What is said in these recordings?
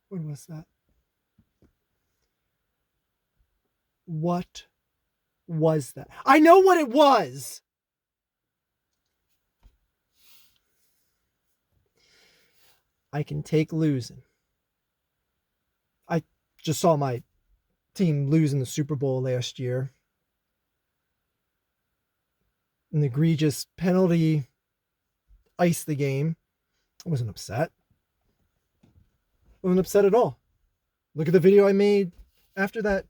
What was that? What was that? I know what it was. I can take losing. I just saw my team lose in the Super Bowl last year. An egregious penalty iced the game. I wasn't upset. I wasn't upset at all. Look at the video I made after that.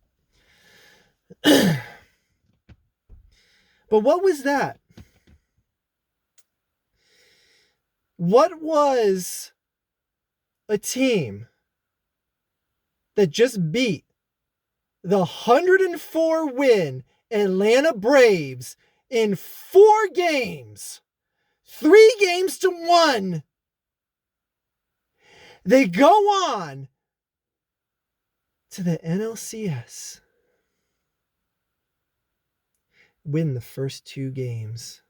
But what was that? What was a team that just beat the 104 win Atlanta Braves in 4 games, 3 games to 1? They go on to the NLCS, win the first 2 games.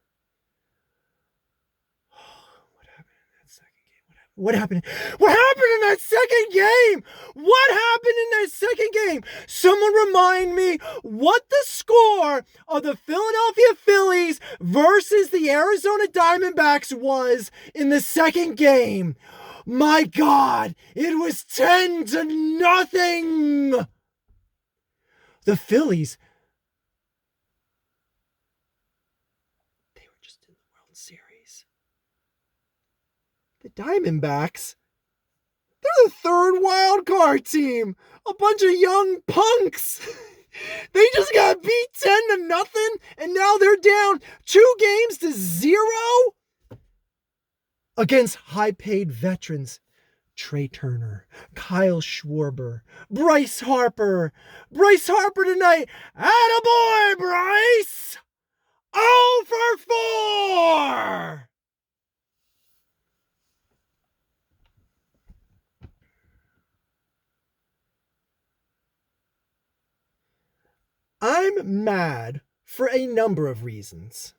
What happened in that second game? What happened in that second game? Someone remind me what the score of the Philadelphia Phillies versus the Arizona Diamondbacks was in the second game. My God, it was 10-0. The Phillies, they were just in the World Series. The Diamondbacks, they're the 3rd wild card team. A bunch of young punks. They just got beat 10-0, and now they're down 2-0 against high-paid veterans. Trey Turner, Kyle Schwarber, Bryce Harper. Bryce Harper tonight. Attaboy, Bryce! 0 for 4! I'm mad for a number of reasons.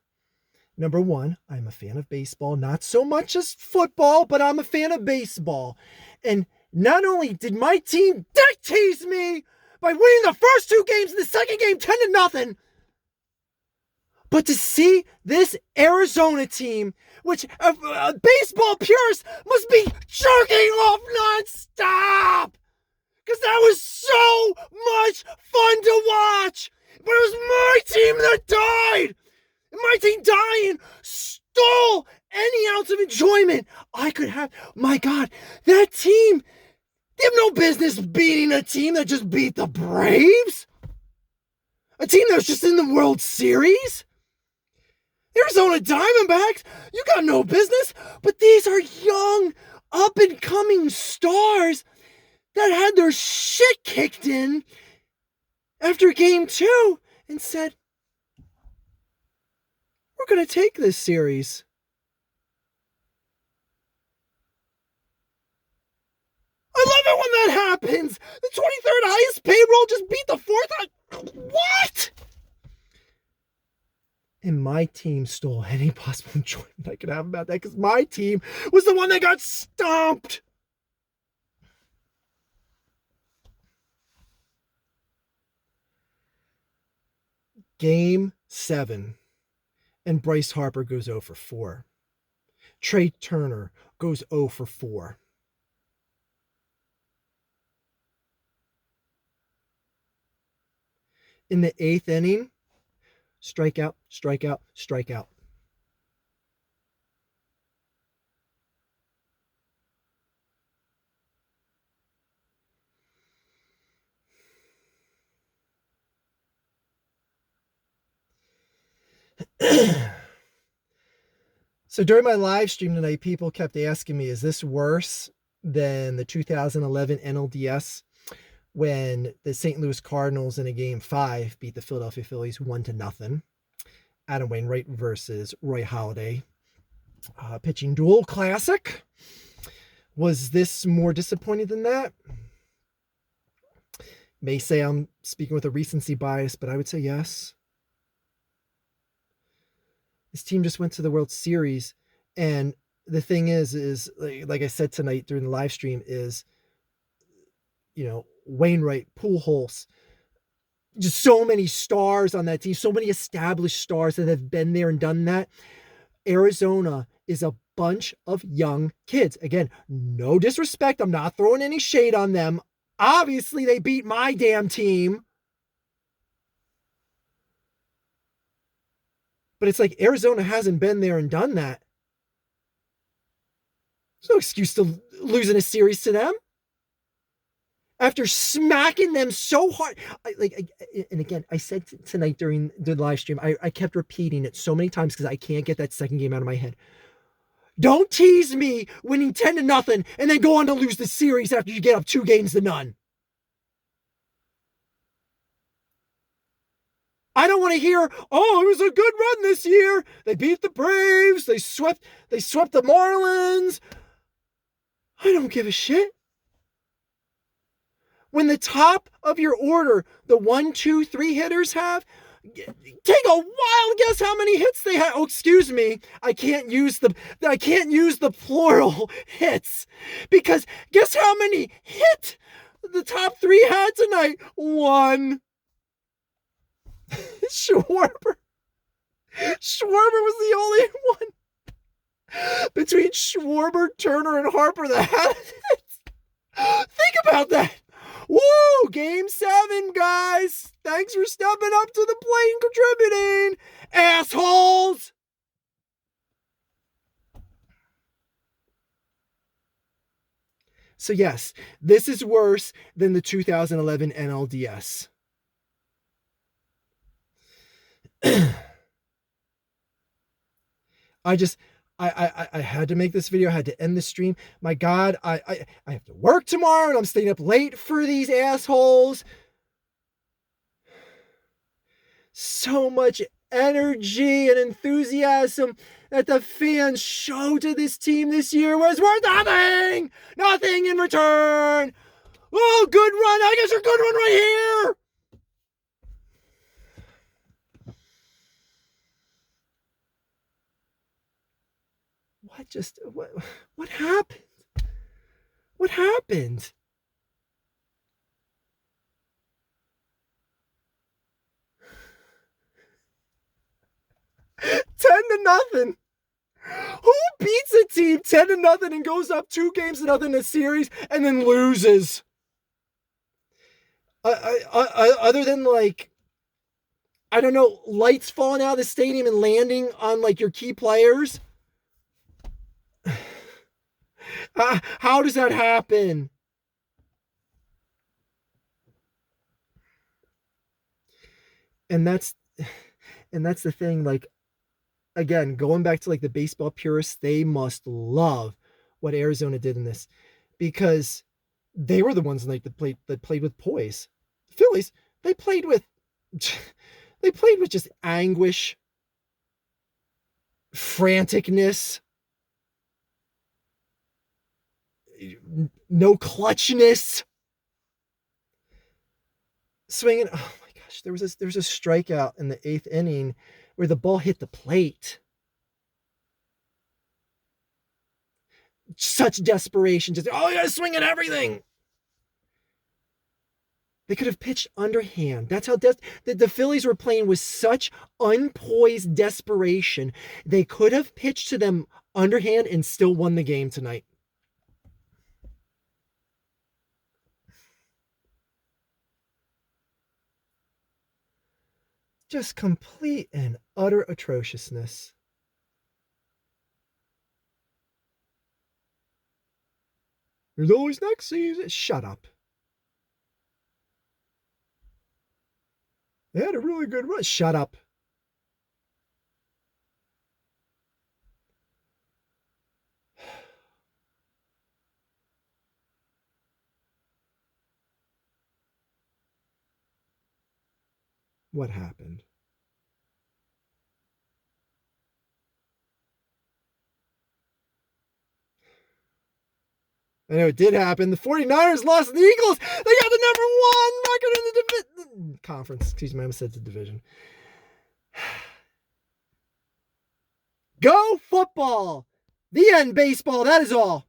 Number 1, I'm a fan of baseball, not so much as football, but I'm a fan of baseball. And not only did my team dick tease me by winning the first 2 games in the second game 10-0, but to see this Arizona team, which baseball purists must be jerking off nonstop, because that was so much fun to watch. But it was my team that died. And my team dying stole any ounce of enjoyment I could have. My God, that team, they have no business beating a team that just beat the Braves. A team that was just in the World Series. Arizona Diamondbacks, you got no business. But these are young, up-and-coming stars that had their shit kicked in after game 2 and said, we're going to take this series. I love it when that happens. The 23rd highest payroll just beat the 4th. What? And my team stole any possible enjoyment I could have about that, because my team was the one that got stomped. Game 7, and Bryce Harper goes 0 for 4. Trey Turner goes 0 for 4. In the 8th inning, strikeout, strikeout, strikeout. So during my live stream tonight, people kept asking me, is this worse than the 2011 NLDS when the St. Louis Cardinals in a game 5 beat the Philadelphia Phillies 1-0? Adam Wainwright versus Roy Halladay. Pitching duel classic. Was this more disappointing than that? May say I'm speaking with a recency bias, but I would say yes. This team just went to the World Series, and the thing is like I said tonight during the live stream, is Wainwright, Pujols, just so many stars on that team, so many established stars that have been there and done that. Arizona is a bunch of young kids. Again, no disrespect. I'm not throwing any shade on them. Obviously, they beat my damn team. But it's like Arizona hasn't been there and done that. There's no excuse to losing a series to them. After smacking them so hard. And again, I said tonight during the live stream, I kept repeating it so many times because I can't get that second game out of my head. Don't tease me winning 10-0 and then go on to lose the series after you get up 2-0. I don't want to hear, it was a good run this year. They beat the Braves. They swept the Marlins. I don't give a shit. When the top of your order, the 1, 2, 3 hitters have, take a wild guess how many hits they had. Oh, excuse me. I can't use the plural hits, because guess how many hit the top 3 had tonight? 1. Schwarber was the only one between Schwarber, Turner, and Harper that had it. Think about that. Woo! Game 7, guys. Thanks for stepping up to the plate and contributing, assholes. So yes, this is worse than the 2011 NLDS. I had to make this video. I had to end the stream. My God, I have to work tomorrow and I'm staying up late for these assholes. So much energy and enthusiasm that the fans showed to this team this year was worth nothing. Nothing in return. Oh, good run. I guess a good one right here. What happened? What happened? $10-0. Who beats a team 10-0 and goes up 2-0 in a series and then loses? Other than I don't know, lights falling out of the stadium and landing on your key players. How does that happen? And that's the thing. Again, going back to the baseball purists, they must love what Arizona did in this, because they were the ones that played with poise. The Phillies, they played with just anguish, franticness, no clutchness, swinging. Oh my gosh, there was a strikeout in the 8th inning where the ball hit the plate. Such desperation, just you gotta swing at everything. They could have pitched underhand. That's how the Phillies were playing with such unpoised desperation. They could have pitched to them underhand and still won the game tonight. Just complete and utter atrociousness. There's always next season. Shut up. They had a really good run. Shut up. What happened? I know it did happen. The 49ers lost to the Eagles. They got the #1 record in the conference. Excuse me, I almost said the division. Go football. The end, baseball. That is all.